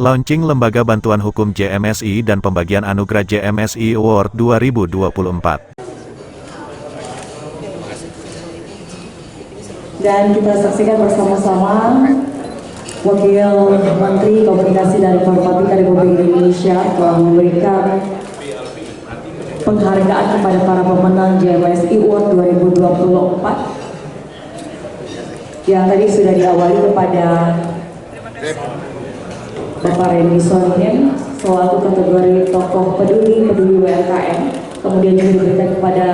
Launching Lembaga Bantuan Hukum JMSI dan pembagian Anugerah JMSI Award 2024. Dan kita saksikan bersama-sama Wakil Menteri Komunikasi dan Informatika Republik Indonesia telah memberikan penghargaan kepada para pemenang JMSI Award 2024 yang tadi sudah diawali kepada Bapak Reni Sonin selaku kategori tokoh peduli UMKM, kemudian juga diberikan kepada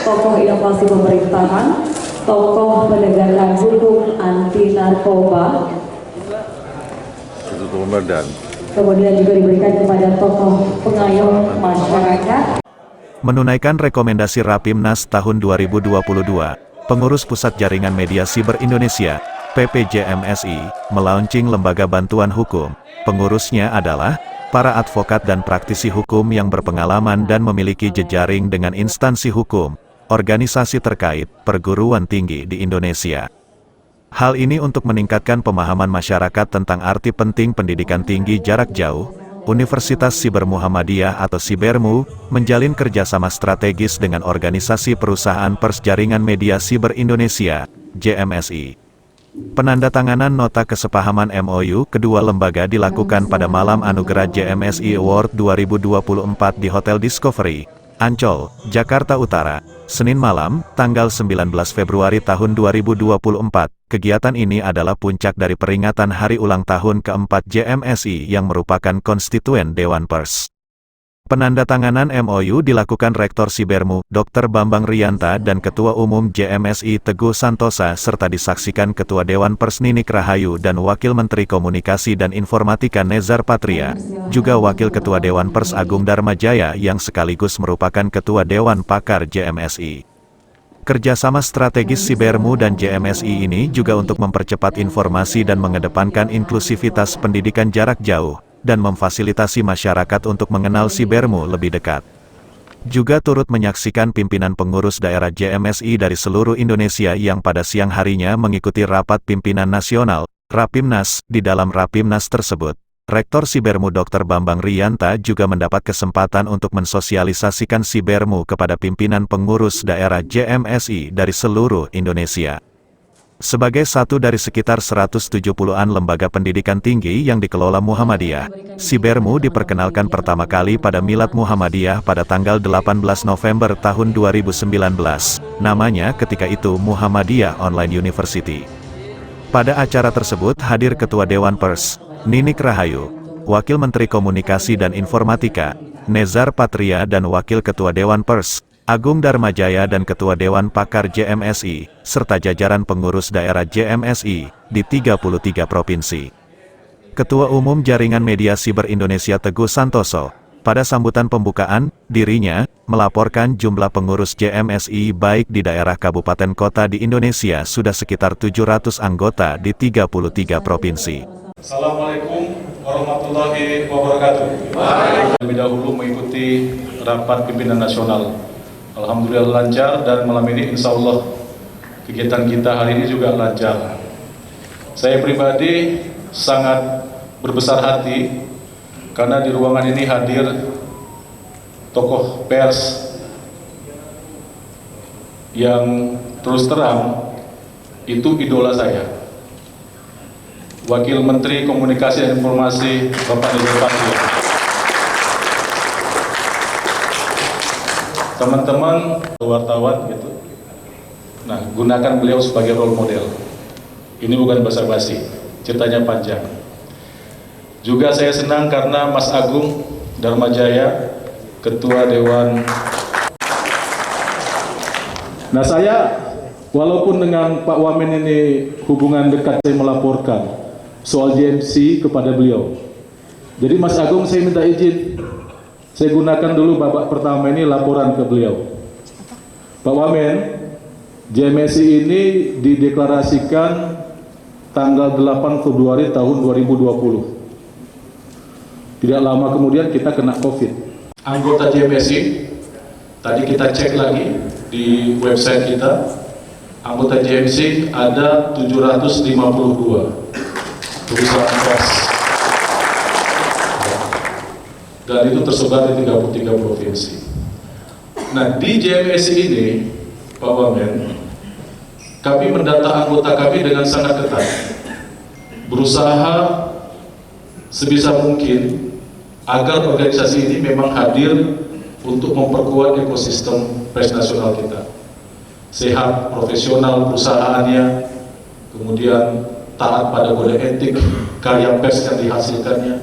tokoh inovasi pemerintahan, tokoh penegakan hukum anti narkoba, kemudian juga diberikan kepada tokoh pengayom masyarakat. Menunaikan rekomendasi Rapimnas tahun 2022, Pengurus Pusat Jaringan Media Siber Indonesia, PPJMSI, melaunching Lembaga Bantuan Hukum. Pengurusnya adalah para advokat dan praktisi hukum yang berpengalaman dan memiliki jejaring dengan instansi hukum, organisasi terkait, perguruan tinggi di Indonesia. Hal ini untuk meningkatkan pemahaman masyarakat tentang arti penting pendidikan tinggi jarak jauh. Universitas Siber Muhammadiyah atau Sibermu menjalin kerjasama strategis dengan organisasi perusahaan pers Jaringan Media Siber Indonesia, JMSI. Penandatanganan nota kesepahaman MOU kedua lembaga dilakukan pada malam Anugerah JMSI Award 2024 di Hotel Discovery, Ancol, Jakarta Utara, Senin malam, tanggal 19 Februari tahun 2024. Kegiatan ini adalah puncak dari peringatan hari ulang tahun keempat JMSI yang merupakan konstituen Dewan Pers. Penandatanganan MOU dilakukan Rektor Sibermu, Dr. Bambang Riyanta dan Ketua Umum JMSI Teguh Santosa serta disaksikan Ketua Dewan Pers Ninik Rahayu dan Wakil Menteri Komunikasi dan Informatika Nezar Patria, juga Wakil Ketua Dewan Pers Agung Darmajaya yang sekaligus merupakan Ketua Dewan Pakar JMSI. Kerjasama strategis Sibermu dan JMSI ini juga untuk mempercepat informasi dan mengedepankan inklusivitas pendidikan jarak jauh, dan memfasilitasi masyarakat untuk mengenal Sibermu lebih dekat. Juga turut menyaksikan pimpinan pengurus daerah JMSI dari seluruh Indonesia yang pada siang harinya mengikuti rapat pimpinan nasional, Rapimnas. Di dalam Rapimnas tersebut, Rektor Sibermu Dr. Bambang Riyanta juga mendapat kesempatan untuk mensosialisasikan Sibermu kepada pimpinan pengurus daerah JMSI dari seluruh Indonesia. Sebagai satu dari sekitar 170-an lembaga pendidikan tinggi yang dikelola Muhammadiyah, Sibermu diperkenalkan pertama kali pada Milad Muhammadiyah pada tanggal 18 November tahun 2019. Namanya ketika itu Muhammadiyah Online University. Pada acara tersebut hadir Ketua Dewan Pers, Ninik Rahayu, Wakil Menteri Komunikasi dan Informatika, Nezar Patria dan Wakil Ketua Dewan Pers, Agung Darmajaya dan Ketua Dewan Pakar JMSI, serta jajaran pengurus daerah JMSI, di 33 provinsi. Ketua Umum Jaringan Media Siber Indonesia Teguh Santoso, pada sambutan pembukaan, dirinya, melaporkan jumlah pengurus JMSI baik di daerah kabupaten kota di Indonesia sudah sekitar 700 anggota di 33 provinsi. Assalamualaikum warahmatullahi wabarakatuh. Lebih dahulu mengikuti rapat pimpinan nasional. Alhamdulillah lancar dan malam ini insya Allah kegiatan kita hari ini juga lancar. Saya pribadi sangat berbesar hati karena di ruangan ini hadir tokoh pers yang terus terang itu idola saya. Wakil Menteri Komunikasi dan Informasi Bapak Nezar Patria. Teman-teman wartawan gitu. Nah, gunakan beliau sebagai role model. Ini bukan basa-basi, ceritanya panjang. Juga saya senang karena Mas Agung Darmajaya, Ketua Dewan. Nah, saya walaupun dengan Pak Wamen ini hubungan dekat, saya melaporkan soal JMSI kepada beliau. Jadi Mas Agung, saya minta izin, saya gunakan dulu babak pertama ini laporan ke beliau. Pak Wamen, JMSI ini dideklarasikan tanggal 8 Februari tahun 2020. Tidak lama kemudian kita kena COVID. Anggota JMSI, tadi kita cek lagi di website kita, anggota JMSI ada 752. Tulisan pers. dan itu tersebar di 33 provinsi. Nah, di JMSI ini, Pak Wamen, kami mendata anggota kami dengan sangat ketat, berusaha sebisa mungkin agar organisasi ini memang hadir untuk memperkuat ekosistem pers nasional kita. Sehat, profesional perusahaannya, kemudian taat pada kode etik karya pers yang dihasilkannya,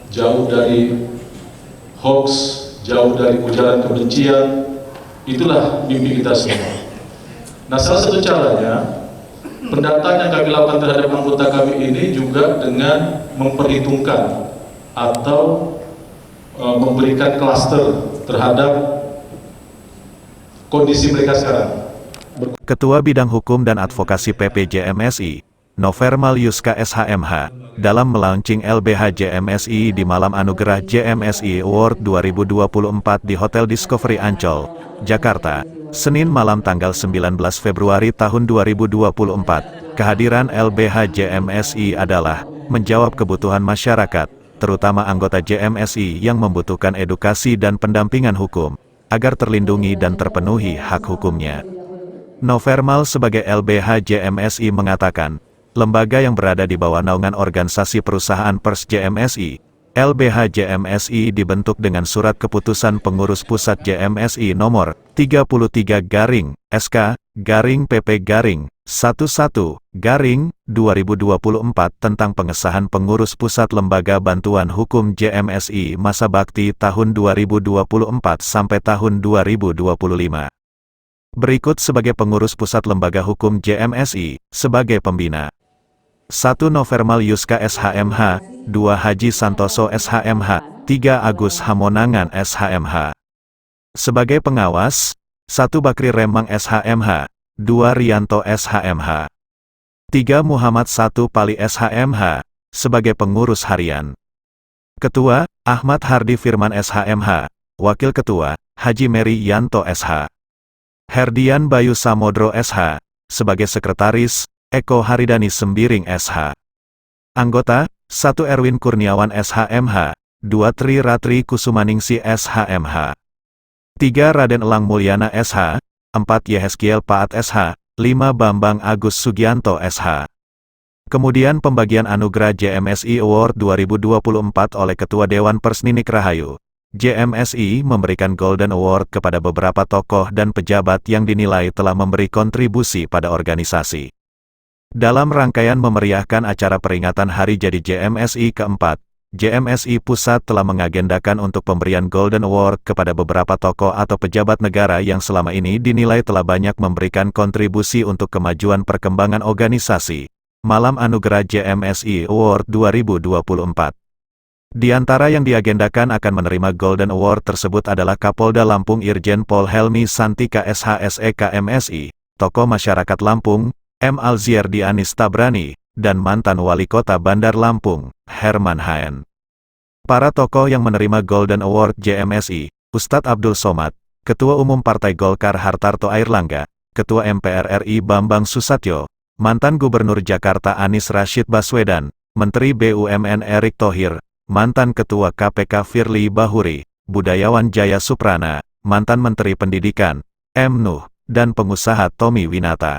jauh dari hoax, jauh dari ujaran kebencian. Itulah mimpi kita semua. Nah, salah satu caranya, pendataan yang kami lakukan terhadap anggota kami ini juga dengan memperhitungkan atau memberikan klaster terhadap kondisi mereka sekarang. Ketua Bidang Hukum dan Advokasi PPJMSI, Novermal Yuska SHMH, dalam melaunching LBH JMSI di Malam Anugerah JMSI Award 2024 di Hotel Discovery Ancol, Jakarta, Senin malam tanggal 19 Februari tahun 2024, kehadiran LBH JMSI adalah menjawab kebutuhan masyarakat, terutama anggota JMSI yang membutuhkan edukasi dan pendampingan hukum, agar terlindungi dan terpenuhi hak hukumnya. Novermal sebagai LBH JMSI mengatakan, lembaga yang berada di bawah naungan organisasi perusahaan pers JMSI, LBH JMSI dibentuk dengan surat keputusan pengurus pusat JMSI nomor 33-PP-11-11-2024 tentang pengesahan pengurus pusat lembaga bantuan hukum JMSI masa bakti tahun 2024 sampai tahun 2025. Berikut sebagai pengurus pusat lembaga hukum JMSI, sebagai pembina. 1. Novermal Yuska SHMH, 2. Haji Santoso SHMH, 3. Agus Hamonangan SHMH. Sebagai pengawas, 1. Bakri Remang SHMH, 2. Rianto SHMH. 3. Muhammad 1. Pali SHMH, sebagai pengurus harian. Ketua, Ahmad Hardi Firman SHMH, Wakil Ketua, Haji Mary Yanto SH. Herdian Bayu Samodro SH, sebagai Sekretaris, Eko Haridani Sembiring SH. Anggota, 1. Erwin Kurniawan SHMH, 2. Tri Ratri Kusumaningsi SHMH. 3. Raden Elang Mulyana SH, 4. Yehezkiel Paat SH, 5. Bambang Agus Sugianto SH. Kemudian pembagian anugerah JMSI Award 2024 oleh Ketua Dewan Pers Ninik Rahayu. JMSI memberikan Golden Award kepada beberapa tokoh dan pejabat yang dinilai telah memberi kontribusi pada organisasi. Dalam rangkaian memeriahkan acara peringatan Hari Jadi JMSI keempat, JMSI Pusat telah mengagendakan untuk pemberian Golden Award kepada beberapa tokoh atau pejabat negara yang selama ini dinilai telah banyak memberikan kontribusi untuk kemajuan perkembangan organisasi. Malam Anugerah JMSI Award 2024. Di antara yang diagendakan akan menerima Golden Award tersebut adalah Kapolda Lampung Irjen Pol Helmi Santika SHSEK MSI, tokoh masyarakat Lampung, M. Alzierdi Anis Tabrani, dan mantan Wali Kota Bandar Lampung, Herman Haen. Para tokoh yang menerima Golden Award JMSI, Ustadz Abdul Somad, Ketua Umum Partai Golkar Hartarto Airlangga, Ketua MPR RI Bambang Susatyo, mantan Gubernur Jakarta Anies Rashid Baswedan, Menteri BUMN Erick Thohir, mantan Ketua KPK Firly Bahuri, budayawan Jaya Suprana, mantan Menteri Pendidikan, M. Nuh, dan pengusaha Tommy Winata.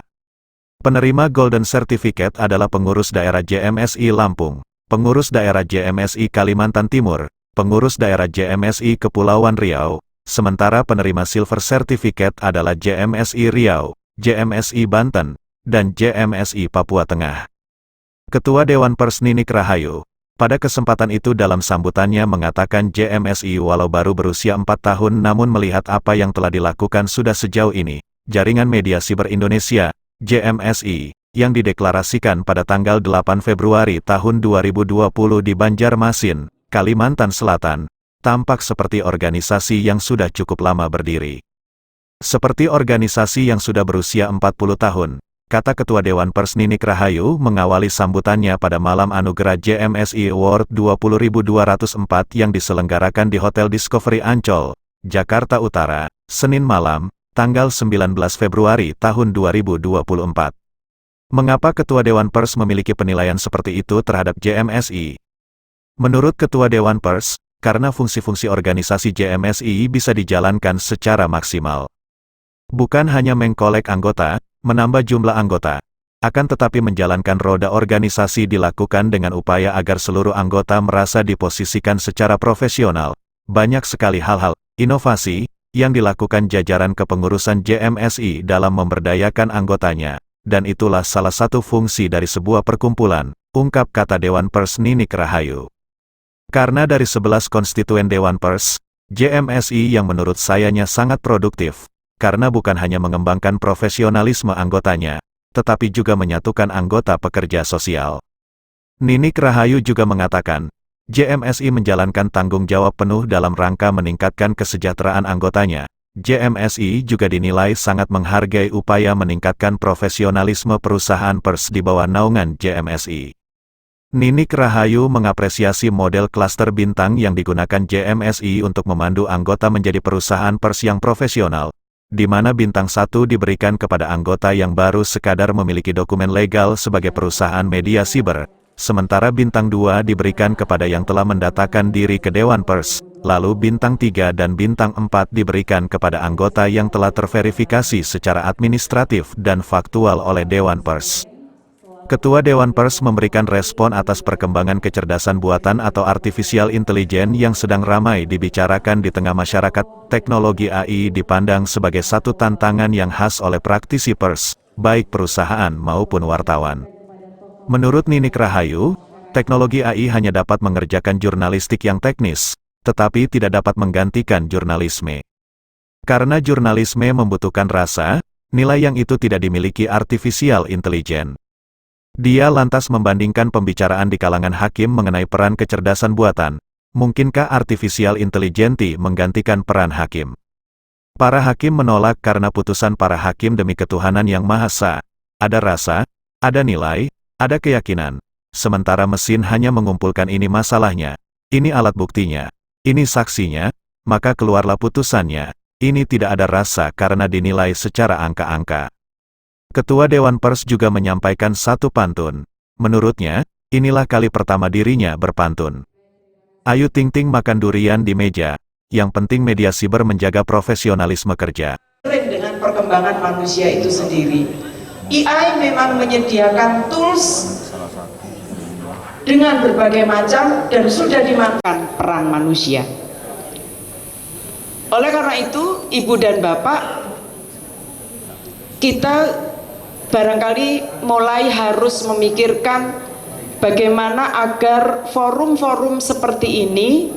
Penerima Golden Certificate adalah pengurus daerah JMSI Lampung, pengurus daerah JMSI Kalimantan Timur, pengurus daerah JMSI Kepulauan Riau, sementara penerima Silver Certificate adalah JMSI Riau, JMSI Banten, dan JMSI Papua Tengah. Ketua Dewan Pers Ninik Rahayu, pada kesempatan itu dalam sambutannya mengatakan JMSI walau baru berusia 4 tahun namun melihat apa yang telah dilakukan sudah sejauh ini, Jaringan Media Siber Indonesia, JMSI, yang dideklarasikan pada tanggal 8 Februari tahun 2020 di Banjarmasin, Kalimantan Selatan, tampak seperti organisasi yang sudah cukup lama berdiri. Seperti organisasi yang sudah berusia 40 tahun, kata Ketua Dewan Pers Ninik Rahayu mengawali sambutannya pada Malam Anugerah JMSI Award 20.204 yang diselenggarakan di Hotel Discovery Ancol, Jakarta Utara, Senin malam, tanggal 19 Februari tahun 2024. Mengapa Ketua Dewan Pers memiliki penilaian seperti itu terhadap JMSI? Menurut Ketua Dewan Pers, karena fungsi-fungsi organisasi JMSI bisa dijalankan secara maksimal. Bukan hanya mengkolek anggota, menambah jumlah anggota, akan tetapi menjalankan roda organisasi dilakukan dengan upaya agar seluruh anggota merasa diposisikan secara profesional. Banyak sekali hal-hal, inovasi, yang dilakukan jajaran kepengurusan JMSI dalam memberdayakan anggotanya, dan itulah salah satu fungsi dari sebuah perkumpulan, ungkap kata Dewan Pers Ninik Rahayu. Karena dari 11 konstituen Dewan Pers, JMSI yang menurut sayanya sangat produktif, karena bukan hanya mengembangkan profesionalisme anggotanya, tetapi juga menyatukan anggota pekerja sosial. Ninik Rahayu juga mengatakan, JMSI menjalankan tanggung jawab penuh dalam rangka meningkatkan kesejahteraan anggotanya. JMSI juga dinilai sangat menghargai upaya meningkatkan profesionalisme perusahaan pers di bawah naungan JMSI. Ninik Rahayu mengapresiasi model klaster bintang yang digunakan JMSI untuk memandu anggota menjadi perusahaan pers yang profesional, di mana bintang 1 diberikan kepada anggota yang baru sekadar memiliki dokumen legal sebagai perusahaan media siber, sementara bintang 2 diberikan kepada yang telah mendatakan diri ke Dewan Pers, lalu bintang 3 dan bintang 4 diberikan kepada anggota yang telah terverifikasi secara administratif dan faktual oleh Dewan Pers. Ketua Dewan Pers memberikan respon atas perkembangan kecerdasan buatan atau artificial intelligence yang sedang ramai dibicarakan di tengah masyarakat. Teknologi AI dipandang sebagai satu tantangan yang khas oleh praktisi pers, baik perusahaan maupun wartawan. Menurut Ninik Rahayu, teknologi AI hanya dapat mengerjakan jurnalistik yang teknis, tetapi tidak dapat menggantikan jurnalisme. Karena jurnalisme membutuhkan rasa, nilai yang itu tidak dimiliki artificial intelligence. Dia lantas membandingkan pembicaraan di kalangan hakim mengenai peran kecerdasan buatan. Mungkinkah artificial intelligence menggantikan peran hakim? Para hakim menolak karena putusan para hakim demi ketuhanan yang Maha Esa. Ada rasa, ada nilai, ada keyakinan. Sementara mesin hanya mengumpulkan ini masalahnya, ini alat buktinya, ini saksinya, maka keluarlah putusannya. Ini tidak ada rasa karena dinilai secara angka-angka. Ketua Dewan Pers juga menyampaikan satu pantun. Menurutnya, inilah kali pertama dirinya berpantun. Ayu Ting Ting makan durian di meja, yang penting media siber menjaga profesionalisme kerja. Dengan perkembangan manusia itu sendiri, AI memang menyediakan tools dengan berbagai macam dan sudah dimakan peran manusia. Oleh karena itu, Ibu dan Bapak, kita barangkali mulai harus memikirkan bagaimana agar forum-forum seperti ini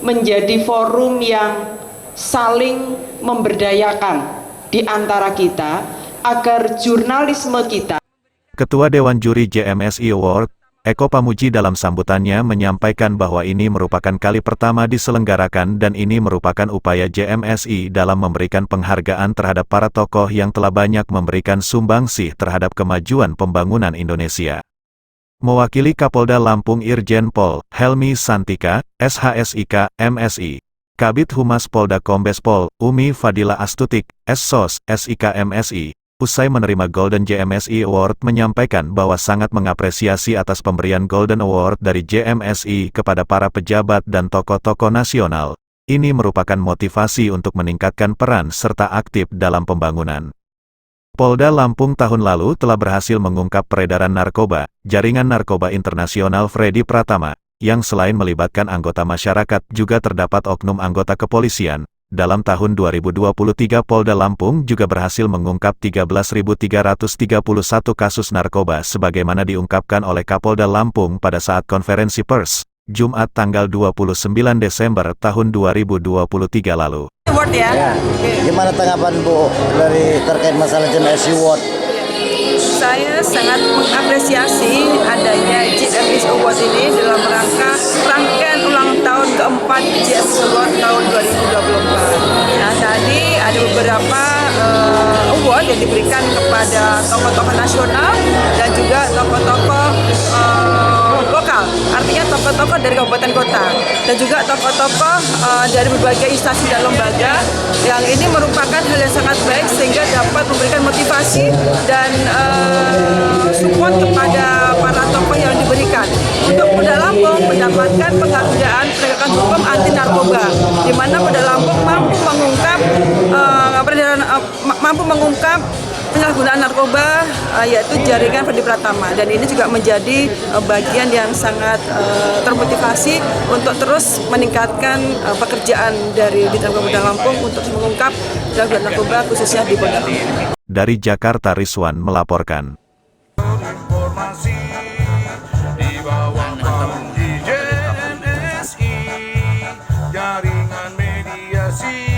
menjadi forum yang saling memberdayakan di antara kita, agar jurnalisme kita. Ketua Dewan Juri JMSI Award, Eko Pamuji dalam sambutannya menyampaikan bahwa ini merupakan kali pertama diselenggarakan dan ini merupakan upaya JMSI dalam memberikan penghargaan terhadap para tokoh yang telah banyak memberikan sumbangsih terhadap kemajuan pembangunan Indonesia. Mewakili Kapolda Lampung Irjen Pol Helmi Santika, SHSIK, MSI, Kabid Humas Polda Kombes Pol Umi Fadila Astutik, SSOS, SIK MSI, usai menerima Golden JMSI Award menyampaikan bahwa sangat mengapresiasi atas pemberian Golden Award dari JMSI kepada para pejabat dan tokoh-tokoh nasional. Ini merupakan motivasi untuk meningkatkan peran serta aktif dalam pembangunan. Polda Lampung tahun lalu telah berhasil mengungkap peredaran narkoba, jaringan narkoba internasional Freddy Pratama, yang selain melibatkan anggota masyarakat juga terdapat oknum anggota kepolisian. Dalam tahun 2023 Polda Lampung juga berhasil mengungkap 13.331 kasus narkoba sebagaimana diungkapkan oleh Kapolda Lampung pada saat konferensi pers, Jumat tanggal 29 Desember tahun 2023 lalu. Award ya? Gimana tanggapan Bu dari terkait masalah JMSI Award? Saya sangat mengapresiasi adanya JMSI Award ini dalam rangka rangkaian ulang tahun keempat JMSI Award tahun 2024. Nah, tadi ada beberapa award yang diberikan kepada tokoh-tokoh nasional dan juga tokoh-tokoh lokal, artinya tokoh-tokoh dari kabupaten kota dan juga tokoh-tokoh dari berbagai instansi dan lembaga, yang ini merupakan hal yang sangat baik sehingga dapat memberikan motivasi dan support kepada para tokoh yang diberikan untuk Polda Lampung mendapatkan penghargaan penegakan hukum anti narkoba, di mana Polda Lampung mampu mengungkap penyalahgunaan narkoba, yaitu jaringan Freddy Pratama, dan ini juga menjadi bagian yang sangat termotivasi untuk terus meningkatkan pekerjaan dari Ditlantas Polda Lampung untuk mengungkap penyalahgunaan narkoba khususnya di Polda Lampung. Dari Jakarta, Rizwan melaporkan. Informasi di bawah naungan JMSI, jaringan mediasi